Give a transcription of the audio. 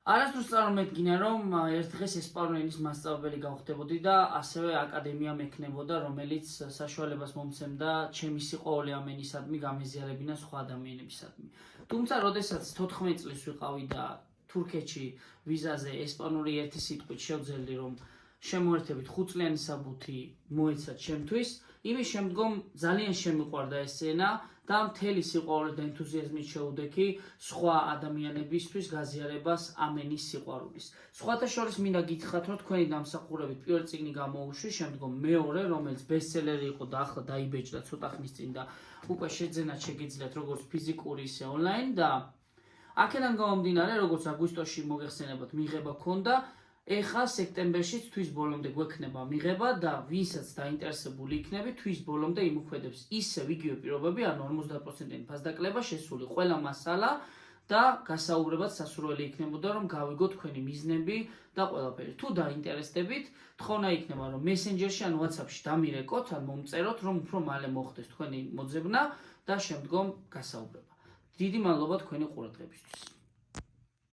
არასდროს წარმოვიდგინე, რომ ერთ დღეს ესპანური ენის მასწავლებელი გავხდებოდი და ასევე აკადემია მექნებოდა, რომელიც საშუალებას მომცემდა ჩემი სიყვარული ამ ენისადმი გამეზიარებინა სხვა ადამიანებისადმი. თუმცა, როდესაც 14 წლის ვიყავი და თურქეთში ვიზაზე ესპანური ერთი სიტყვით შევძელდი, რომ შემოერთებით 5 წლიანი საბუთი მოეცათ ჩემთვის, იმის შემდგომ ძალიან შემიყვარდა ეს ენა და მთელი სიყვარულით და ენთუზიაზმით შევუდექი სხვა ადამიანებისთვის გაზიარებას ამ ენის სიყვარულის. სხვათა შორის მინდა გითხრათ, რომ თქვენი დამსახურებით პირველი წიგნი გამოუშვი, შემდგომ მეორე, რომელიც ბესტსელერი იყო და ახლა დაიბეჭდა ცოტა ხნის წინ და უკვე შეძენად შეგიძლიათ როგორც ფიზიკური, ისე ონლაინ და აქედან გამომდინარე, როგორც აგვისტოში მოგეხსენებათ, მიღება ქონდა. ეხლა სექტემბერში თვის ბოლომდე გვექნება მიღება და ვინცაც დაინტერესებული იქნებით, თვის ბოლომდე იმუქმედებს ისევ იგივე პირობები, ანუ 50%-იანი ფასდაკლება შესული ყველა მასალა და გასაუბრებად სასურველი იქნებოდა, რომ გავიგოთ თქვენი მიზნები და ყველაფერი. თუ დაინტერესდებით, თხოვნა იქნება, რომ მესენჯერში ან WhatsApp-ში დამირეკოთ, ან მომწეროთ, რომ უფრო მალე მოხდეს თქვენი მოძებნა და შემდგომ გასაუბრება. დიდი მადლობა თქვენი ყურადღებისთვის.